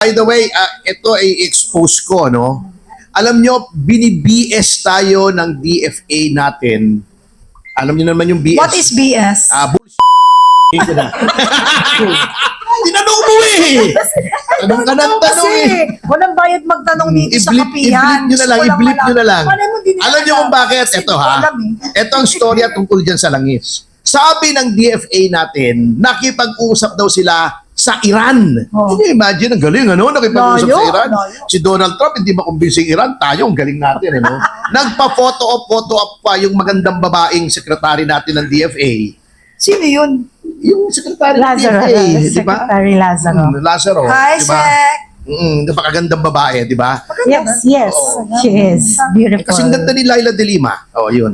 By the way, ito ay expose ko, no? Alam nyo, bini-BS tayo ng DFA natin. Alam nyo naman yung BS. What is BS? Bullshit. Tinanong mo eh! Tanong ka ng tanong eh. Walang bayad magtanong dito sa kapihan. I-blip nyo na lang, i-blip nyo na lang. Alam nyo kung bakit? Kasi Ito hindi ko ha. alam eh. Ito ang storya tungkol dyan sa langis. Sabi ng DFA natin, nakipag-usap daw sila sa Iran. Oh. Can you imagine? Ang galing, ano? Nakipag-usap sa Layo, Iran. layo. Si Donald Trump, hindi makumbinsing Iran. Tayo, ang galing natin, ano? Nagpa-photo op pa yung magandang babaeng sekretary natin ng DFA. Sino yun? Yung sekretary ng Lazaro, DFA, di ba? Secretary Lazaro. Lazaro, Hi, di ba? Sek. Napakagandang babae, di ba? Yes, yes. Oo. She is beautiful. Kasing ganda ni Laila de Lima. Oh, yun.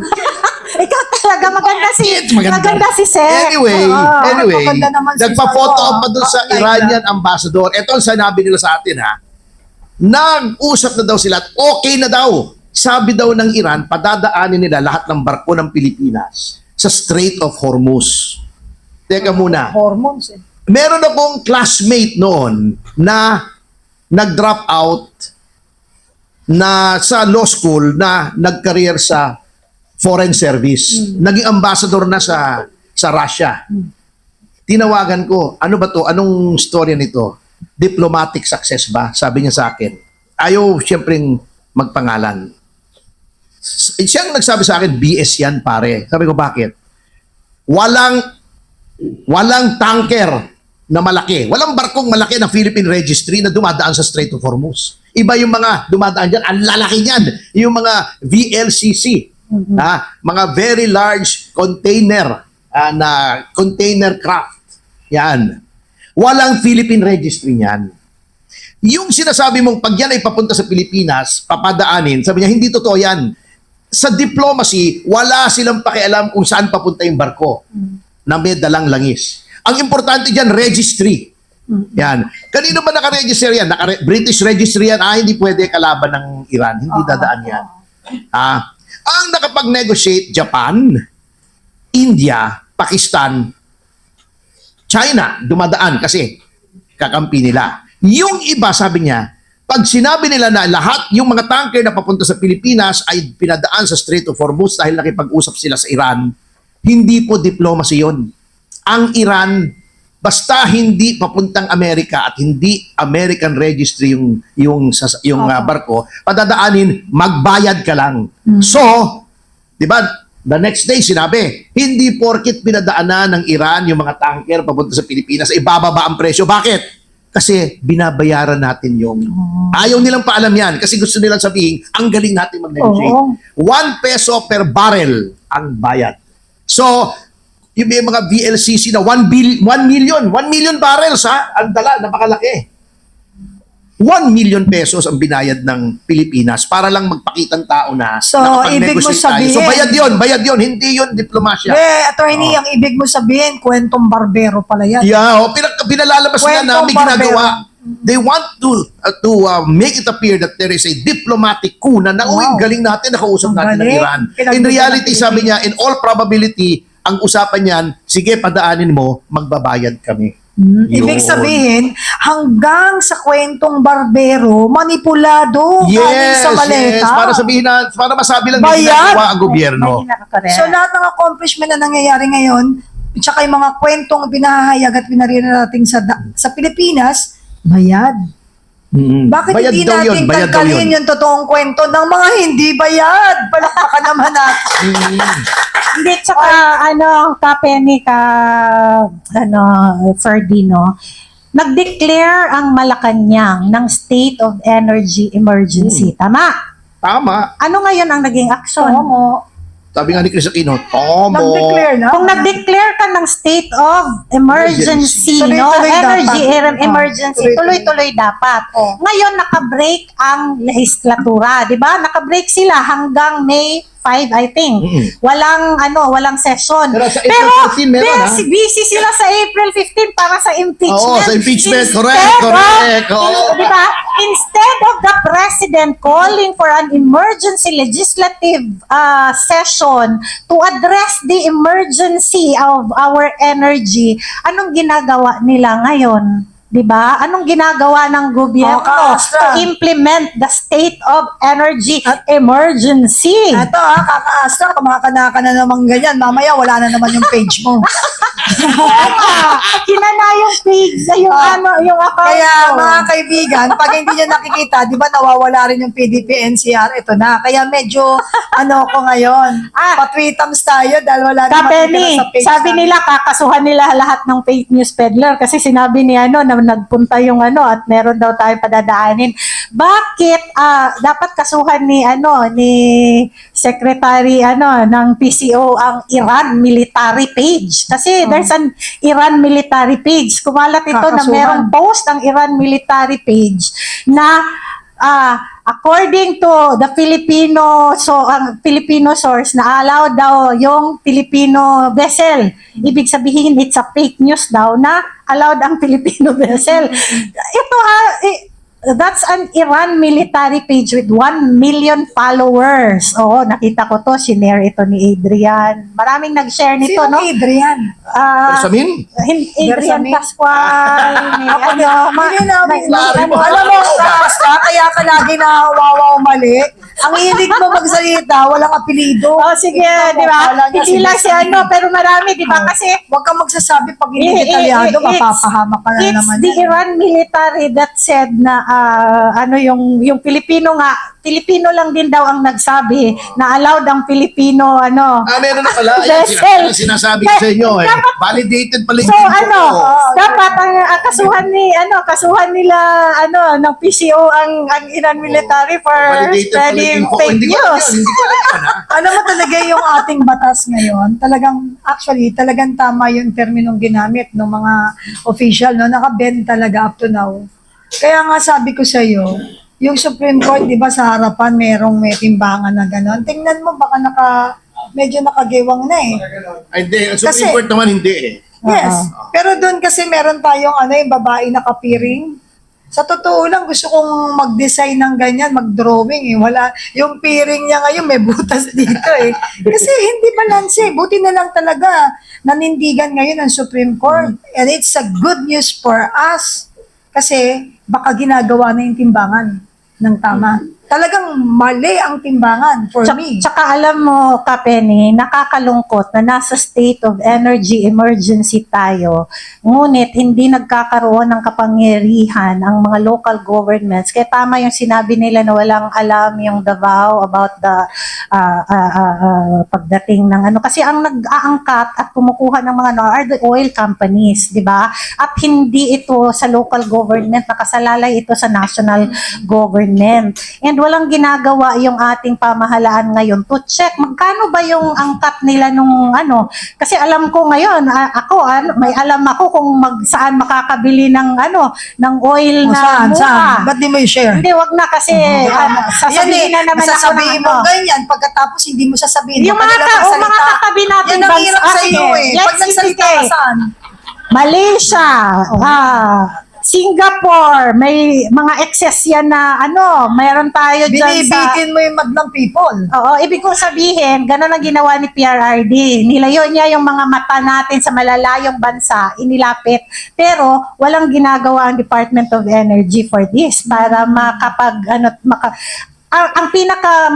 Ikaw talaga, maganda si, maganda si Seth. Anyway, Oo. maganda naman si nagpa-photo Saro, op pa doon sa Laila. Iranian ambassador. Ito ang sinabi nila sa atin, ha. Nag-usap na daw sila at okay na daw. Sabi daw ng Iran, padadaanin nila lahat ng barko ng Pilipinas sa Strait of Hormuz. Teka muna. Hormones eh. Meron akong classmate noon na nag-drop out na sa law school na nag-career sa foreign service. Naging ambassador na sa Russia. Tinawagan ko, ano ba to? Anong storya nito? Diplomatic success ba? Sabi niya sa akin. Ayaw siyempreng magpangalan. Siyang nagsabi sa akin, BS yan pare. Sabi ko, bakit? Walang tanker na malaki. Walang barkong malaki na Philippine Registry na dumadaan sa Strait of Hormuz. Iba yung mga dumadaan dyan. Ang lalaki niyan. Yung mga VLCC. Mga very large container na container craft. Yan. Walang Philippine Registry niyan. Yung sinasabi mong pag yan ay papunta sa Pilipinas, papadaanin, sabi niya, hindi totoo yan. Sa diplomacy, wala silang pakialam kung saan papunta yung barko na may dalang langis. Ang importante dyan, registry. Yan. Kanino ba naka-register yan? British registry yan. Hindi pwede kalaban ng Iran. Hindi dadaan yan. Ang nakapag-negotiate, Japan, India, Pakistan, China, dumadaan kasi kakampi nila. Yung iba, sabi niya, pag sinabi nila na lahat yung mga tanker na papunta sa Pilipinas ay pinadaan sa Strait of Hormuz dahil nakipag-usap sila sa Iran, hindi po diplomacy yun. Ang Iran, basta hindi papuntang Amerika at hindi American registry yung barko, padadaanin, magbayad ka lang. So, di ba, the next day sinabi, hindi porkit pinadaanan ng Iran yung mga tanker papunta sa Pilipinas, ibababa ang presyo. Bakit? Kasi binabayaran natin yung... Ayaw nilang paalam yan kasi gusto nilang sabihin, ang galing natin mag-negotiate. 1 peso per barrel ang bayad. So, yung may mga VLCC na 1 million barrels ha, ang dala, napakalaki. 1 million pesos ang binayad ng Pilipinas para lang magpakitang tao na So, ibig mo nakapag-negotiate sabihin... tayo. So, bayad yun, hindi yun diplomasya. Attorney, ang ibig mo sabihin, kwentong barbero pala yan. Yeah, pinalalabas nila na may Kwentong ginagawa. They want to make it appear that there is a diplomatic coup na Wow. galing natin, nakausap Ang natin ng galing. Iran. In Pinagdala reality, ng sabi niya, in all probability, ang usapan niyan, sige, padaanin mo, magbabayad kami. Yun. Ibig sabihin, hanggang sa kwentong barbero, manipulado galing sa maleta. Yes, para sabihin na, para masabi lang Bayad. hindi ginagawa ang gobyerno. Hindi nakakorek. So lahat ng accomplishment na nangyayari ngayon, tsaka yung mga kwentong binahayag at pinarirating sa Pilipinas, bayad. Bakit Bayad hindi daw natin yun, bayad daw tanggalin yun. yung totoong kwento ng mga hindi bayad? Palakpakan naman natin. Hindi, tsaka ang kapya Ferdino, nag-declare ang Malacanang ng State of Energy Emergency. Tama? Tama. Ano ngayon ang naging aksyon? Sabi nga ni Chris Aquino, tomo. Nag-declare na. Kung nag-declare ka ng state of emergency, Tuloy-tuloy energy dapat. emergency, tuloy-tuloy dapat. Ngayon, naka-break ang legislatura, di ba? Naka-break sila hanggang May 5, I think. Walang session. Pero sa April 15 meron, ha? busy sila sa April 15 para sa impeachment. Oo, sa impeachment. Instead Correct. of- Oo. Di ba? Instead of the president calling for an emergency legislative session to address the emergency of our energy, anong ginagawa nila ngayon? 'di ba? Anong ginagawa ng gobyerno Kaka-Astra. to implement the state of energy emergency? Ito kaka-Astra, kumakana ka na naman ganyan. Mamaya wala na naman yung page mo. Kinana yung page, yung yung account Kaya ko. mga kaibigan, pag hindi nyo nakikita, di ba nawawala rin yung PDP NCR, ito na. Kaya medyo ko ngayon, patwitams tayo dahil wala naman Kapeni, sa page sabi namin. nila kakasuhan nila lahat ng fake news peddler kasi sinabi ni na nagpunta yung at meron daw tayo padadaanin. Bakit dapat kasuhan ni ni Secretary ng PCO ang Iran military page? Kasi there's an Iran military page. Kumalat ito na Kakasuhan. merong post ang Iran military page na according to the ang Filipino source na allow daw yung Filipino vessel. Ibig sabihin it's a fake news daw na allowed ang Filipino vessel. Ito that's an Iran military page with 1 million followers. Oo, nakita ko to, sinare ito ni Adrian. Maraming nag-share nito, Sino no? Adrian? Samin? Adrian Bersamin? Pascual. Alam mo, Kaka, kaya ka lagi nawawaw mali. Ang hilig mo magsalita, walang apelido. Sige, Ikaw, di ba? wala niya Hindi lang si sinasabi. pero marami, di ba? Kasi Huwag kang magsasabi pag hindi detalyado, mapapahamak ka na it's naman. the yan. Iran military that said na yung Pilipino lang din daw ang nagsabi na allowed ang Filipino Meron na pala. Ayan, vessel. sinasabi ko sa inyo eh. Dapat- Validated pala yung So info ko. dapat ang kasuhan nila ng PCO ang Iran military for Validated pala yung spreading info ko. fake Hindi ko alam news. yun. Hindi ko alam yun, ha? Alam mo talaga yung ating batas ngayon, talagang tama yung terminong ginamit ng mga official, no? Naka-bend talaga up to now. Kaya nga sabi ko sa iyo, yung Supreme Court, di ba sa harapan may timbangan na gano'n. Tingnan mo, baka medyo nakagewang na eh. Ay, hindi. Ang Supreme Kasi- Court naman hindi eh. Yes. Pero doon kasi meron tayong yung babae na kapiring. Sa totoo lang, gusto kong mag-design ng ganyan, mag-drawing eh. Wala, yung piring niya ngayon may butas dito eh. Kasi hindi balance eh. Buti na lang talaga nanindigan ngayon ang Supreme Court. And it's a good news for us. Kasi baka ginagawa na yung timbangan ng tama. Talagang mali ang timbangan for me. Tsaka alam mo, Kapeni, nakakalungkot na nasa state of energy emergency tayo, ngunit hindi nagkakaroon ng kapangyarihan ang mga local governments. Kaya tama yung sinabi nila na walang alam yung Davao about the pagdating ng Kasi ang nag-aangkat at kumukuha ng mga are the oil companies, di ba? At hindi ito sa local government, nakasalalay ito sa national government. And walang ginagawa yung ating pamahalaan ngayon to check magkano ba yung angkat nila nung kasi alam ko ngayon may alam ako kung saan makakabili ng ng oil na mura. Saan? Ba't di mo i-share? Hindi, wag na kasi sasabihin na naman ako ng sasabihin mo ganyan, pagkatapos hindi mo sasabihin. Yung mga katabi natin yan ang hirap sa iyo eh. Pag nagsalita ka saan? Malaysia, Singapore, may mga excess yan na mayroon tayo dyan sa... Binibitin mo yung madlang people. Oo, ibig kong sabihin, ganun ang ginawa ni PRRD. Nilayo niya yung mga mata natin sa malalayong bansa, inilapit. Pero walang ginagawa ang Department of Energy for this para ang pinaka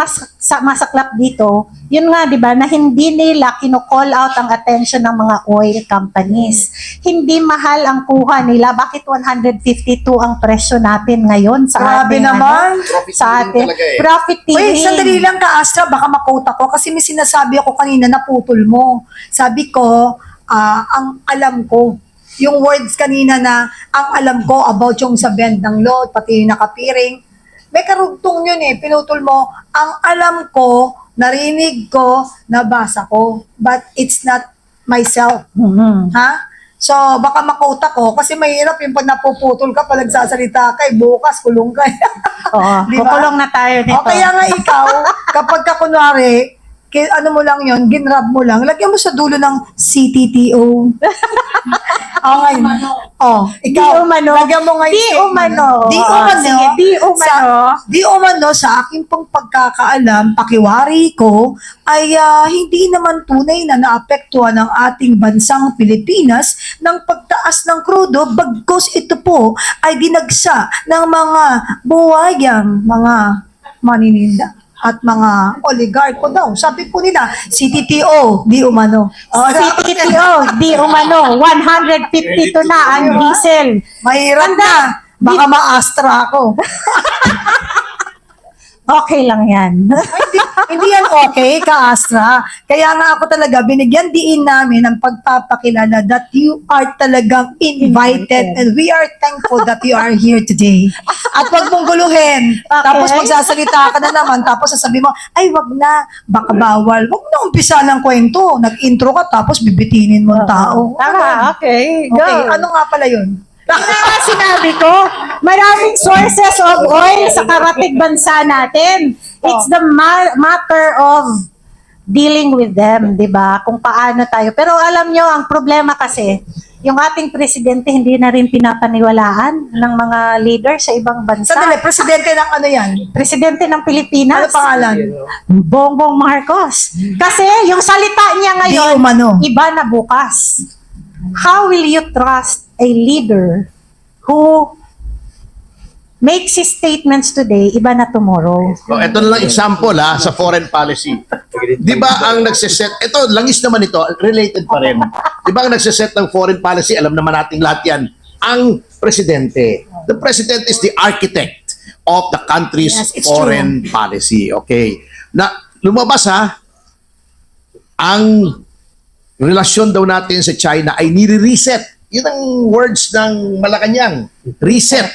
masaklap dito, yun nga 'di ba, na hindi nila kino-call out ang attention ng mga oil companies. Hindi mahal ang kuha nila. Bakit 152 ang presyo natin ngayon sa Grabe ating naman. sa ating talaga eh. profiteering. Wait, sandali lang ka, Astra, baka makota ko. Kasi may sinasabi ako kanina, naputol mo. Sabi ko, ang alam ko, yung words kanina na, ang alam ko about yung sa bend ng load, pati yung nakapiring, may karugtong yun eh, pinutol mo, ang alam ko, narinig ko, nabasa ko, but it's not myself. Mhm. Ha? So, baka makota ko, kasi mahirap yung pag napuputol ka, pag nagsasalita ka, bukas, kulong ka. Oo, Di ba? kukulong na tayo nito. O kaya nga ikaw, kapag ka kunwari, ano mo lang yon, ginrab mo lang, lagyan mo sa dulo ng CTTO. Okay. Oh, Di ikaw, umano. lagyan mo ngayon. Di umano. Di Oh, umano. sige, di umano. Di umano, sa aking pong pagkakaalam, pakiwari ko, ay hindi naman tunay na naapektuhan ng ating bansang Pilipinas ng pagtaas ng krudo, bagkus ito po ay dinagsa ng mga buwayang mga manininda at mga oligarch ko daw. Sabi po nila, CTTO, di umano. Oh, CTTO, di umano. 152 na ang diesel. mahirap na. Baka ma-astra ako. Okay lang yan. Hindi yan okay, ka-Astra. Kaya nga ako talaga, binigyan diin namin ng pagpapakilala that you are talagang invited and we are thankful that you are here today. At wag mong guluhin. Okay. Tapos magsasalita ka na naman, tapos sasabi mo, ay wag na, baka bawal. Wag na umpisa ng kwento. Nag-intro ka, tapos bibitinin mo ang tao. Tama, okay. Go. Okay, ano nga pala yun? Kaya sinabi ko, maraming sources of oil sa karatig bansa natin. It's the matter of dealing with them, di ba? Kung paano tayo. Pero alam nyo, ang problema kasi, yung ating presidente hindi na rin pinapaniwalaan ng mga leader sa ibang bansa. Sandali, presidente ng ano yan? Presidente ng Ano Pilipinas. pangalan? Bongbong Marcos. Kasi yung salita niya ngayon, Di umano. iba na bukas. How will you trust a leader who makes his statements today, iba na tomorrow? So, ito na lang example sa foreign policy. Di ba ang nagsiset, ito, langis naman ito, related pa rin. Di ba ang nagsiset ng foreign policy, alam naman nating lahat yan, ang presidente. The president is the architect of the country's Yes, it's foreign policy. Okay. Na, lumabas ang relasyon daw natin sa China ay nire-reset. Yun ang words ng Malacanang. Reset.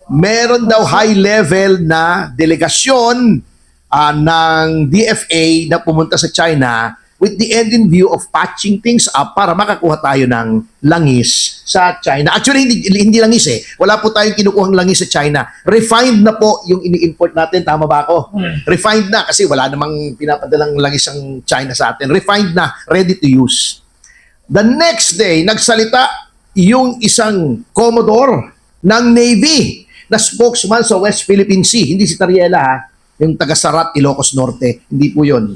Meron daw high level na delegasyon ng DFA na pumunta sa China with the end in view of patching things up para makakuha tayo ng langis sa China. Actually, hindi langis Wala po tayong kinukuhang langis sa China. Refined na po yung ini-import natin. Tama ba ako? Refined na kasi wala namang pinapadalang langis ang China sa atin. Refined na, ready to use. The next day, nagsalita yung isang Commodore ng Navy na spokesman sa West Philippine Sea. Hindi si Tariela, yung taga-Sarat, Ilocos Norte. Hindi po yun.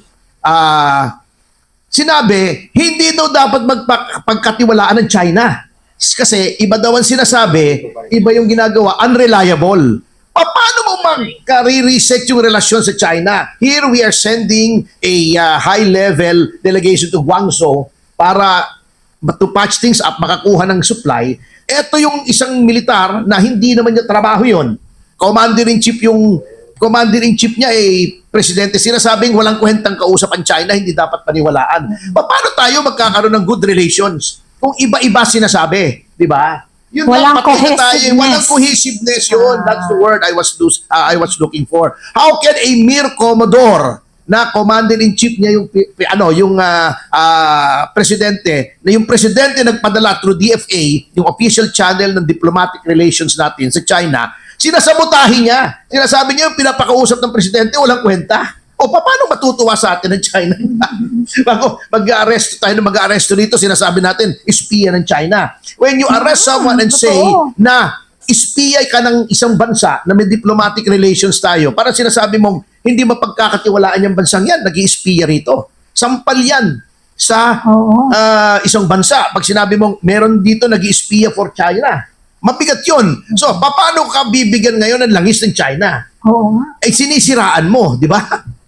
Sinabi, hindi daw dapat magpagkatiwalaan ng China. Kasi iba daw ang sinasabi, iba yung ginagawa, unreliable. Paano mo magka-reset yung relasyon sa China? Here we are sending a high-level delegation to Guangzhou para to patch things up, makakuha ng supply. Ito yung isang militar na hindi naman niya trabaho yon. Commander-in-chief niya presidente. Sinasabing walang kwentang kausap ang China, hindi dapat paniwalaan. Paano tayo magkakaroon ng good relations kung iba-iba sinasabi? Di ba? Yun Walang dapat na tayo. cohesiveness. Walang cohesiveness yun. That's the word I was looking for. How can a mere Commodore na commander-in-chief niya yung presidente, na yung presidente nagpadala through DFA, yung official channel ng diplomatic relations natin sa China, sinasabotahin niya. Sinasabi niya yung pinapakausap ng presidente, walang kwenta. O paano matutuwa sa atin ng China? Bago mag-arresto dito, sinasabi natin, espiya ng China. When you arrest someone and say na espiya ka ng isang bansa na may diplomatic relations tayo, para sinasabi mong hindi mapagkakatiwalaan yung bansang yan, nag-i-espiya rito. Sampal yan sa isang bansa. Pag sinabi mong meron dito nag-i-espiya for China, mabigat yun. So, paano ka bibigyan ngayon ng langis ng China? Oo nga. Sinisiraan mo, di ba?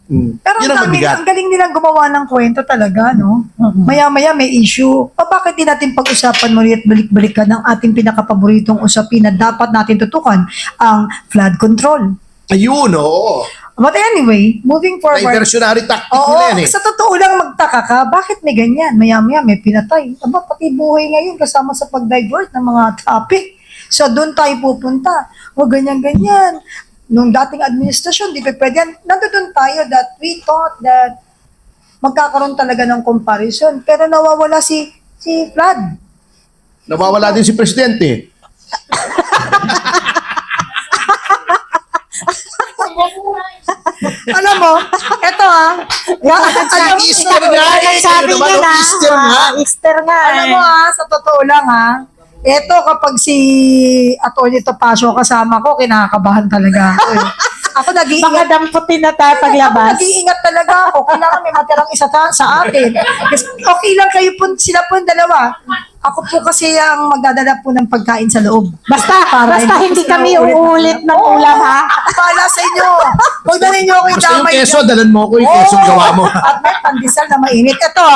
Pero Yun ang mabigat. ang galing nilang gumawa ng kwento talaga, no? Maya-maya may issue. Bakit di natin pag-usapan muli at balik-balikan ng ating pinakapaboritong usapin na dapat natin tutukan, ang flood control. Ayun, oo. But anyway, moving forward. Diversionary tactic Oo, nila yan sa totoo lang magtaka ka, bakit may ganyan? Maya-maya may pinatay. Aba, pati buhay ngayon kasama sa pag-divert ng mga topic. So, doon tayo pupunta. O, ganyan-ganyan. Nung dating administrasyon, di pa pwede yan. Nandoon tayo that we thought that magkakaroon talaga ng comparison. Pero nawawala si Vlad. Nawawala din si Presidente. Alam mo, eto Alam mo, Easter nga eh. Sabi Naman, niya na. Easter nga. Easter nga. alam mo sa totoo lang eto kapag si Atty. Topacio kasama ko, kinakabahan talaga ako eh. Ako Baka nag-iingat. damputin na tayo Ako paglabas. nag-iingat talaga ako. Kailangan may matirang isa sa atin. Kasi okay lang kayo po, sila po yung dalawa. Ako po kasi ang magdadala po ng pagkain sa loob. Basta hindi kami uulit ng ulam, ha? Ako pala sa inyo. Huwag na ninyo ako Gusto yung idamay keso, dyan. dalan mo ko yung keso gawa mo. At may pandesal na mainit. Ito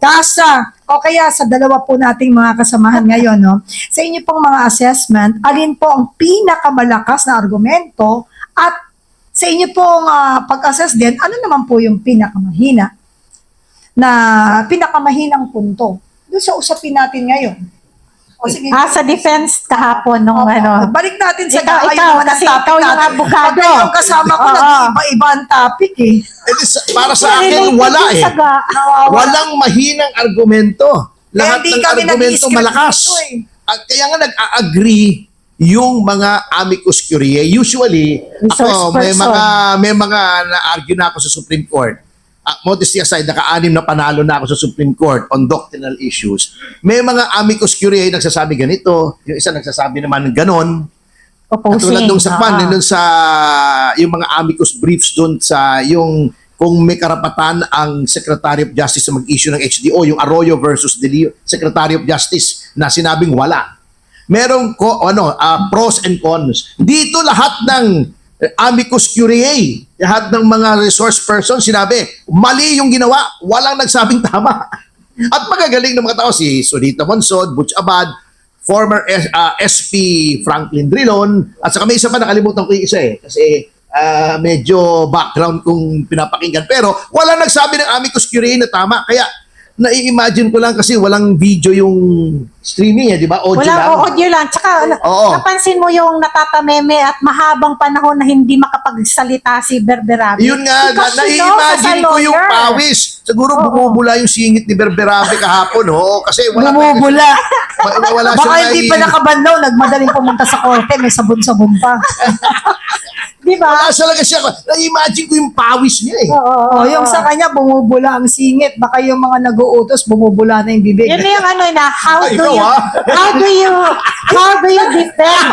kasa. O kaya sa dalawa po nating mga kasamahan ngayon, no? Sa inyo pong mga assessment, alin po ang pinakamalakas na argumento at sa inyo pong pag-assess din, ano naman po yung pinakamahinang punto doon sa usapin natin ngayon. O sige. Sa defense kahapon nung Balik natin sa Ikaw, naman ang kasi topic ikaw yung natin. abogado. Pag yung kasama ko, Oo. nag-iiba-iba ang topic eh. Para sa akin, Related wala yung eh. saga. Walang mahinang argumento. Lahat hindi ng kami argumento nag-i-script malakas. dito eh. Kaya nga nag-agree yung mga amicus curiae. Usually, Resource ako, person. may mga na-argue na ako sa Supreme Court. Modesty aside, naka-anim na panalo na ako sa Supreme Court on doctrinal issues. May mga amicus curiae nagsasabi ganito, yung isa nagsasabi naman ganon. Katulad nung sa nung sa yung mga amicus briefs doon sa yung kung may karapatan ang Secretary of Justice na mag-issue ng HDO, yung Arroyo versus Secretary of Justice na sinabing wala. Merong pros and cons. Dito lahat ng amicus curiae, lahat ng mga resource person sinabi, mali yung ginawa, walang nagsabing tama. At magagaling ng mga tao, si Sonita Monsod, Butch Abad, former SP Franklin Drilon, at saka may isa pa, nakalimutan ko yung isa eh, kasi medyo background kung pinapakinggan. Pero walang nagsabi ng amicus curiae na tama, kaya nai-imagine ko lang kasi walang video yung streaming di ba? Audio lang. Audio lang. Tsaka, Oo. napansin mo yung natatameme at mahabang panahon na hindi makapagsalita si Berberabe. Yun nga, Because nai-imagine ko yung pawis. Siguro bumubula yung singit ni Berberabe kahapon, kasi wala Bumubula. wala Baka siyang hindi pa nakabanlaw, nagmadaling pumunta sa korte, may sabon-sabon pa. Di ba? Wala talaga siya. Na-imagine ko yung pawis niya eh. O, yung sa kanya, bumubula ang singit. Baka yung mga nag-uutos, bumubula na yung bibig. Yun yung na, how do Ikaw, you defend?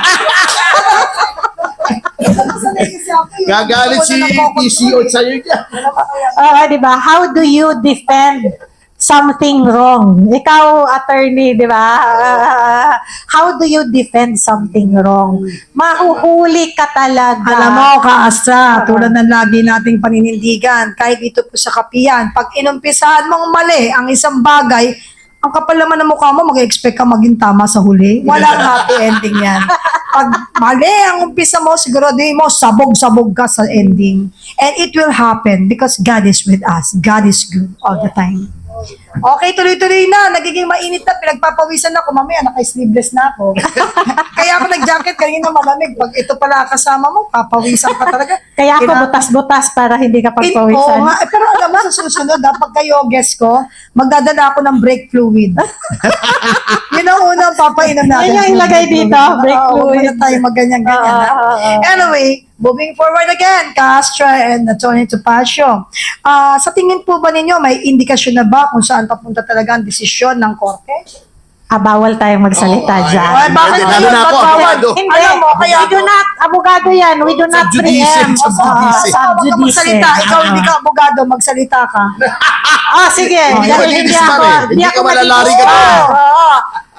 Gagalit si PCO sa'yo niya. Di ba? How do you defend something wrong? Ikaw, attorney, di ba? How do you defend something wrong? Mahuhuli ka talaga. Alam mo, Ka-Astra, tulad ng lagi nating paninindigan, kahit dito po sa kapiyan, pag inumpisahan mong mali ang isang bagay, ang kapal naman ng mukha mo, mag-expect ka maging tama sa huli. Walang happy ending yan. Pag mali ang umpisa mo, siguraduhin mo, sabog-sabog ka sa ending. And it will happen because God is with us. God is good all the time. Okay, tuloy-tuloy na. Nagiging mainit na. Pinagpapawisan ako. Mamaya, naka-sleeveless na ako. Kaya ako nag-jacket kanina malamig. Pag ito pala kasama mo, papawisan ka talaga. Kaya ako butas-butas para hindi ka Oo pagpawisan. nga. Pero alam mo, sa susunod, pag kayo guest ko, magdadala ako ng brake fluid. Yun ang unang papainom natin. Yun yung ilagay dito, brake fluid. Huwag na tayo magganyan-ganyan. Anyway, moving forward again, Castra and Atty. Topacio. Sa tingin po ba ninyo, may indikasyon na ba kung saan papunta talaga ang desisyon ng korte? Bawal tayong magsalita dyan. Ay, bakit Lalo yun? na ako, Ba't bawal? abogado. Hindi, Alam mo, kaya we do not, abogado yan, we do not Subjudice, preempt. subjudice. Huwag ka magsalita. Ikaw hindi ka abogado, magsalita ka. Sige. Ikaw dahil linis pa rin. Hindi ka ako malalari ka magiging- doon. Oo.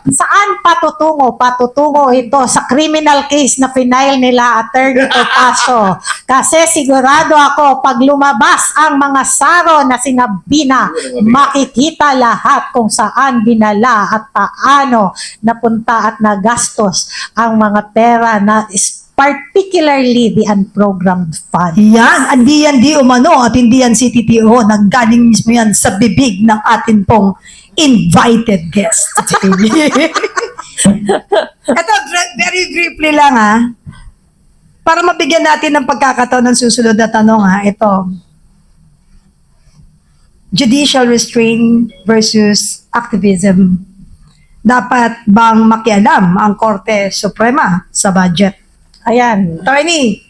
Saan patutungo? Patutungo ito sa criminal case na final nila Attorney Topacio. Kasi sigurado ako, pag lumabas ang mga saro na sinabi na, makikita lahat kung saan dinala at paano napunta at nagastos ang mga pera na particularly the unprogrammed fund. Yan, hindi yan di umano at hindi yan CTTO. Nanggaling mismo yan sa bibig ng atin pong invited guest. Ito, very briefly lang para mabigyan natin ng pagkakataon ng susunod na tanong ito. Judicial restraint versus activism. Dapat bang makialam ang Korte Suprema sa budget? Ayan. Attorney,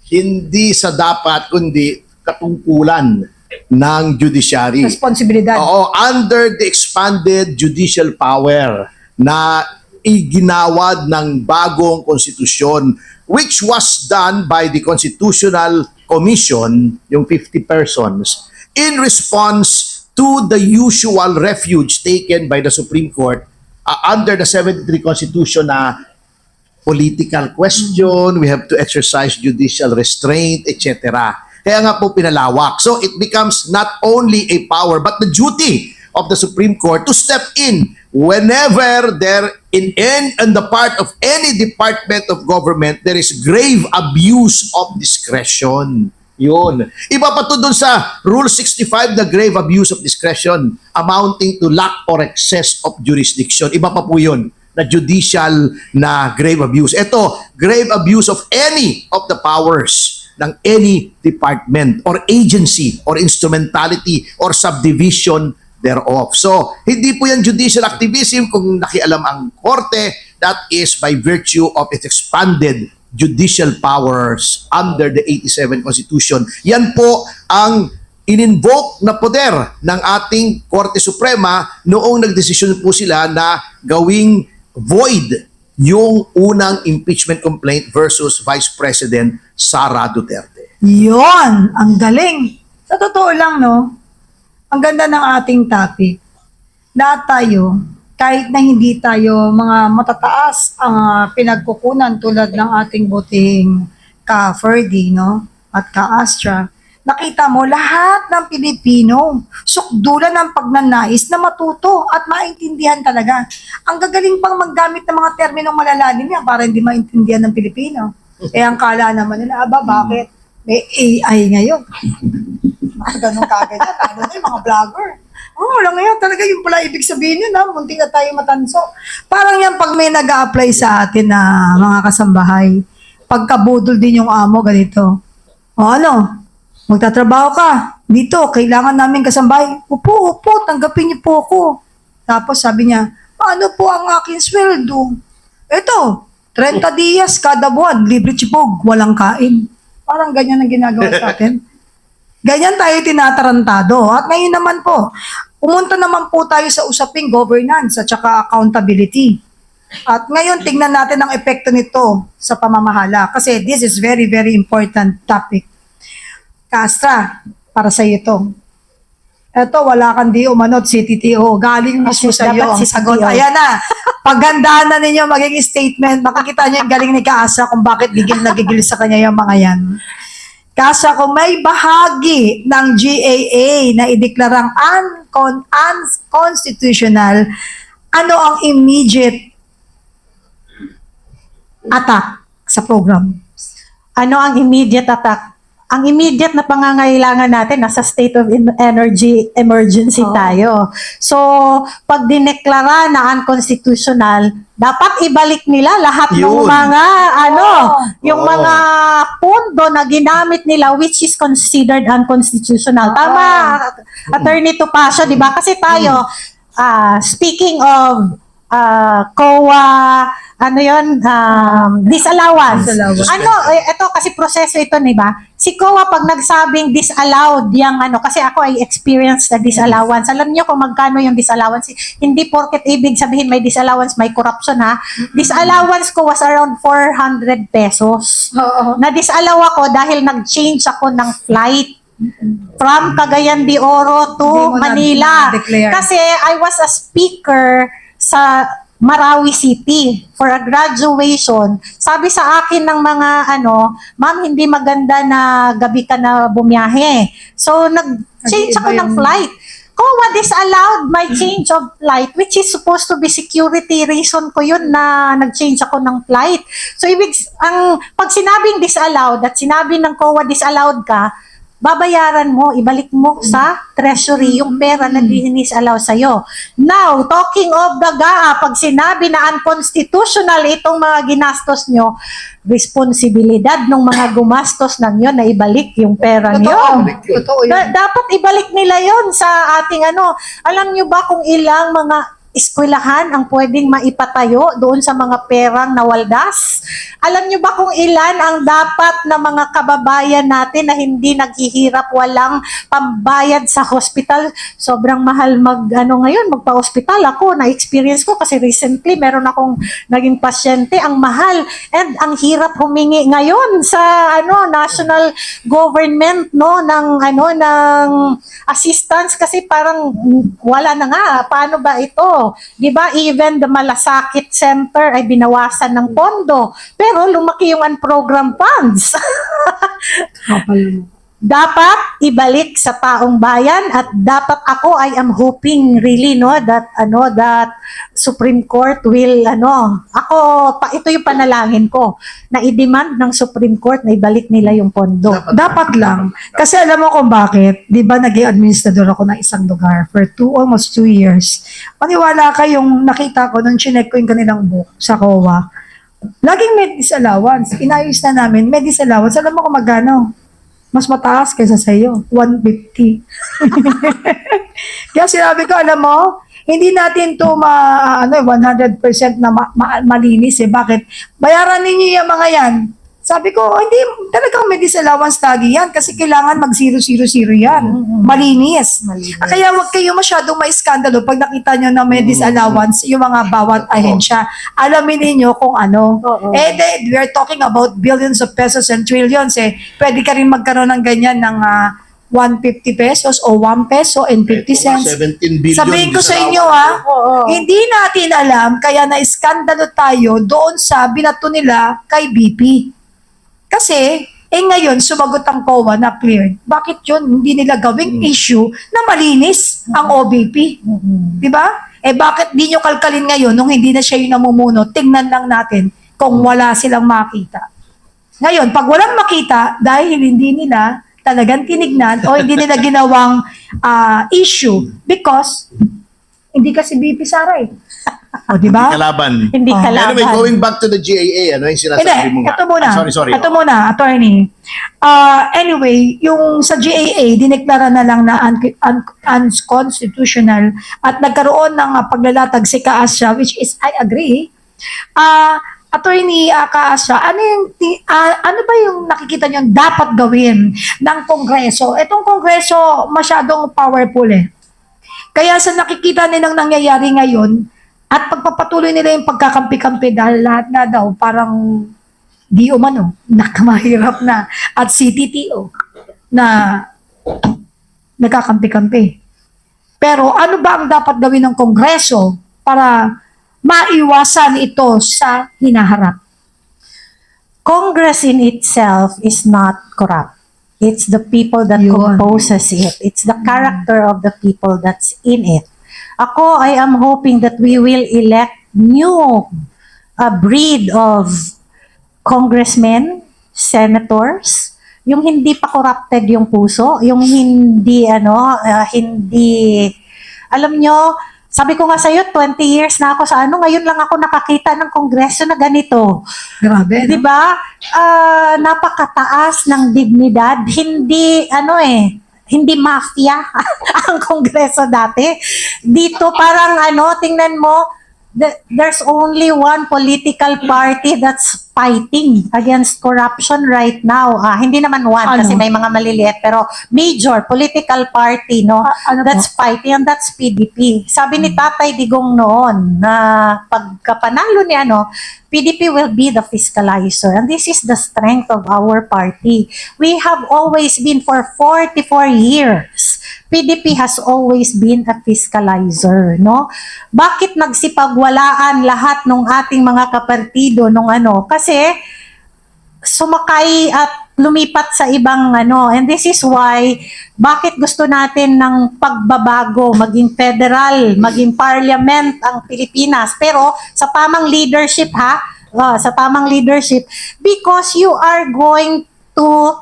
Hindi sa dapat, kundi katungkulan. ng judiciary. Responsibilidad. Oo, under the expanded judicial power na iginawad ng bagong konstitusyon, which was done by the Constitutional Commission, yung 50 persons, in response to the usual refuge taken by the Supreme Court under the 73 Constitution na political question, we have to exercise judicial restraint, etc. Kaya nga po pinalawak. So it becomes not only a power but the duty of the Supreme Court to step in whenever there in the part of any department of government there is grave abuse of discretion. Yun. Iba pa to dun sa Rule 65 na grave abuse of discretion amounting to lack or excess of jurisdiction. Iba pa po yun na judicial na grave abuse. Ito, grave abuse of any of the powers ng any department or agency or instrumentality or subdivision thereof. So, hindi po yan judicial activism kung nakialam ang korte. That is by virtue of its expanded judicial powers under the 87 Constitution. Yan po ang in-invoke na poder ng ating Korte Suprema noong nagdesisyon po sila na gawing void yung unang impeachment complaint versus Vice President Sara Duterte. Yon, ang galing. Sa totoo lang, no, ang ganda ng ating topic. Lahat tayo, kahit na hindi tayo mga matataas ang pinagkukunan tulad ng ating buting ka-Ferdy, no, at ka-Astra, nakita mo lahat ng Pilipino sukdulan ng pagnanais na matuto at maintindihan talaga. Ang gagaling pang maggamit ng mga terminong malalalim yan para hindi maintindihan ng Pilipino. Eh ang kala naman nila, bakit? May AI ngayon. Ganun kaganyan. Ano na yung mga vlogger? Wala ngayon talaga yung pala ibig sabihin yun, munti na tayo matanso. Parang yan pag may nag-a-apply sa atin na mga kasambahay, pagkabudol din yung amo, ganito. O ano? Magtatrabaho ka. Dito, kailangan namin kasambahay. Upo, tanggapin niyo po ako. Tapos sabi niya, ano po ang aking sweldo? Ito, 30 dias kada buwan, libre chipog, walang kain. Parang ganyan ang ginagawa sa atin. Ganyan tayo tinatarantado. At ngayon naman po, pumunta naman po tayo sa usaping governance at saka accountability. At ngayon, tingnan natin ang epekto nito sa pamamahala. Kasi this is very, very important topic. Kastra, para sa iyo ito. Ito, wala kang di umanot, CTTO. Galing mismo sa iyo ang sagot. Ayan na. Pagandaan na ninyo magiging statement. Makikita niyo yung galing ni Kaasa kung bakit gigil na gigil sa kanya yung mga yan. Kaasa, kung may bahagi ng GAA na ideklarang unconstitutional, ano ang immediate attack sa program? Ano ang immediate attack? Ang immediate na pangangailangan natin, nasa state of energy emergency tayo. So, pag dineklara na unconstitutional, dapat ibalik nila lahat ng Yun. mga, yung Oo. mga pondo na ginamit nila which is considered unconstitutional. Tama, Attorney Topacio, di ba? Kasi tayo, speaking of COA, disallowance. Ito kasi proseso ito, di ba? Si COA pag nagsabing disallowed yung kasi ako I experienced the disallowance. Alam niyo kung magkano yung disallowance? Hindi porket ibig sabihin may disallowance, may corruption ha. Disallowance ko was around 400 pesos. Oo. Na-disallow ako dahil nag-change ako ng flight from Cagayan de Oro to Hindi mo Manila. na-declare. Kasi I was a speaker sa Marawi City for a graduation. Sabi sa akin ng mga ma'am, hindi maganda na gabi ka na bumiyahe. So, nag-change Nag-iiba ako ng yung- flight. COA disallowed my change of flight, which is supposed to be security reason ko yun na nag-change ako ng flight. So, pag sinabing disallowed at sinabi ng COA disallowed ka, babayaran mo, ibalik mo sa treasury yung pera na disallow sa'yo. Now, talking of the GAA, pag sinabi na unconstitutional itong mga ginastos nyo, responsibilidad ng mga gumastos ng yun na ibalik yung pera nyo. Totoo yun. Dapat ibalik nila yon sa ating Alam nyo ba kung eskwelahan ang pwedeng maipatayo doon sa mga perang nawaldas? Alam niyo ba kung ilan ang dapat na mga kababayan natin na hindi naghihirap, walang pambayad sa hospital? Sobrang mahal ngayon, magpa-hospital. Ako, na-experience ko kasi recently meron akong naging pasyente, ang mahal. And ang hirap humingi ngayon sa national government ng assistance kasi parang wala na nga. Paano ba ito? 'Di ba? Even the Malasakit Center ay binawasan ng pondo. Pero lumaki yung unprogrammed funds. Dapat ibalik sa taong bayan at dapat ako I am hoping really that Supreme Court will ito yung panalangin ko na i-demand ng Supreme Court na ibalik nila yung pondo. Dapat lang. Kasi alam mo kung bakit. Di ba naging administrador ako ng isang lugar for almost 2 years. Maniwala ka yung nakita ko nung chinek ko yung kanilang book sa COA. Laging may disallowance. Inayos na namin. May disallowance. Alam mo kung magkano? Mas mataas kaysa sa iyo. 150. Kaya sinabi ko, alam mo, hindi natin to 100% na malinis eh. Bakit? Bayaran ninyo yung mga yan. Sabi ko, hindi, talagang may disallowance lagi yan kasi kailangan mag-000 yan. Malinis. Kaya wag kayo masyadong maiskandalo pag nakita nyo na may disallowance yung mga bawat ahensya. Alamin ninyo kung ano. We are talking about billions of pesos and trillions eh. Pwede ka rin magkaroon ng ganyan ng 150 pesos o 1 peso and 50 cents. 17 billion. Sabihin ko sa inyo hindi natin alam kaya na-iskandalo tayo doon sa binato nila kay BP. Kasi, ngayon, sumagot ang COA na cleared. Bakit yun? Hindi nila gawing issue na malinis ang OBP. Di ba? Bakit di nyo kalkalin ngayon nung hindi na siya yung namumuno? Tingnan lang natin kung wala silang makita. Ngayon, pag walang makita, dahil hindi nila talagang tinignan o hindi nila ginawang issue because hindi kasi BP Sara eh. O, di ba? Kalaban. Hindi kalaban. Anyway, going back to the GAA, ano yung sinasabi mo nga? Ito muna. Sorry. Ito muna, attorney. Anyway, yung sa GAA, dineklara na lang na unconstitutional at nagkaroon ng paglalatag si Kaasya, which is, I agree. Attorney Kaasya, ano ba yung nakikita niyo dapat gawin ng Kongreso? Itong Kongreso masyadong powerful eh. Kaya sa nakikita nilang nangyayari ngayon, at pagpapatuloy nila yung pagkakampi-kampi dahil lahat nga daw parang di umano, nakamahirap na at CTTO na nagkakampi-kampi. Pero ano ba ang dapat gawin ng Kongreso para maiwasan ito sa hinaharap? Congress in itself is not corrupt. It's the people that composes it. It's the character of the people that's in it. Ako, I am hoping that we will elect new breed of congressmen, senators, yung hindi pa corrupted yung puso, yung hindi, alam nyo, sabi ko nga sa'yo, 20 years na ako sa ngayon lang ako nakakita ng kongreso na ganito. Grabe, Di ba? Napakataas ng dignidad, hindi mafia ang kongreso dati. Dito parang tingnan mo, there's only one political party that's fighting against corruption right now. Hindi naman one kasi may mga maliliit, pero major political party that's fighting, and that's PDP. Sabi ni Tatay Digong noon na pagkapanalo ni PDP will be the fiscalizer, and this is the strength of our party. We have always been for 44 years. PDP has always been a fiscalizer, no? Bakit nagsipagwalaan lahat ng ating mga kapartido Kasi sumakay at lumipat sa ibang and this is why bakit gusto natin ng pagbabago, maging federal, maging parliament ang Pilipinas, pero sa tamang leadership sa tamang leadership, because you are going to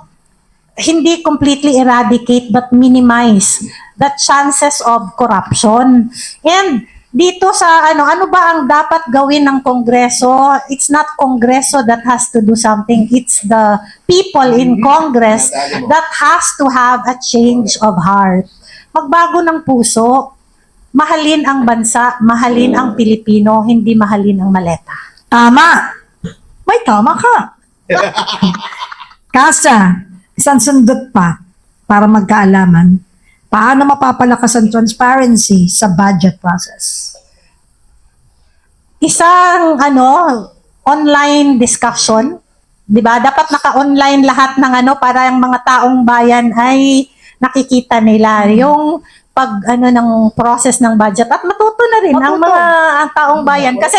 hindi completely eradicate but minimize the chances of corruption. And dito sa ano ba ang dapat gawin ng Kongreso? It's not Kongreso that has to do something. It's the people in Congress that has to have a change of heart. Magbago ng puso. mahalin ang bansa, mahalin ang Pilipino, hindi mahalin ang maleta. Tama. May tama ka. Kasa, isang sundot pa para magkaalaman. Paano mapapalakas ang transparency sa budget process? Isang online discussion, 'di ba? Dapat naka-online lahat ng para ang mga taong bayan ay nakikita nila yung ng process ng budget at matuto na rin ang taong bayan kasi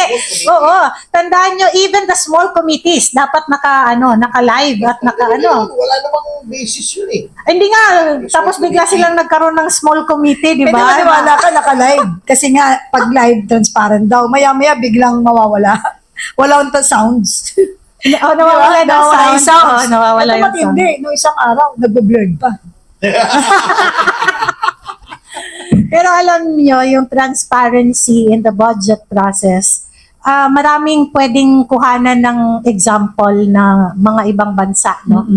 tandaan nyo, even the small committees dapat naka-live at Wala namang basis yun eh. hindi nga, tapos bigla silang nagkaroon ng small committee, di Di ba? ba? Maniwala ka naka-live. Kasi nga, pag live, transparent daw. Maya-maya, biglang mawawala. Wala ang sounds. Nawawala ng Nawawala yung sounds. Nawawala Ito yung sound. matindi. Noong isang araw, nagbe-blurred pa. Pero alam niyo, yung transparency in the budget process, maraming pwedeng kuhanan ng example ng mga ibang bansa, no?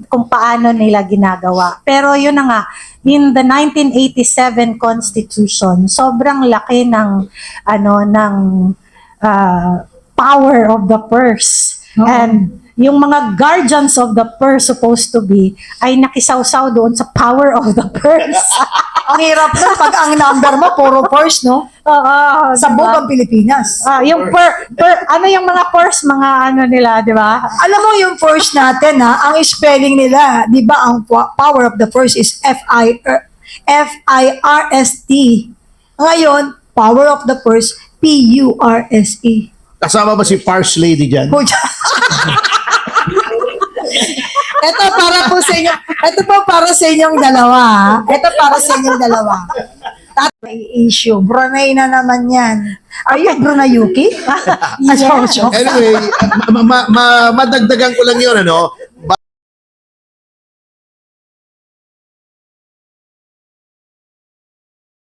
Kung paano nila ginagawa. Pero yun na nga, in the 1987 Constitution, sobrang laki ng power of the purse. Oo. And yung mga guardians of the purse supposed to be ay nakisawsaw doon sa power of the purse. Ang hirap na pag ang number mo, puro first, no? Oo, Sa diba? buong Pilipinas. Yung yung mga purse, mga nila, di ba? Alam mo yung first natin, ang spelling nila, di ba, ang power of the first is F-I-R-S-T. Ngayon, power of the first, P-U-R-S-E. Kasama ba si Pars Lady dyan? Ito para po sa inyo. Ito po para sa inyong dalawa. Ito para sa inyong dalawa. May issue. Brunei na naman yan. Are you Brunei Yuki? Yeah. Anyway, madagdagan ko lang yun,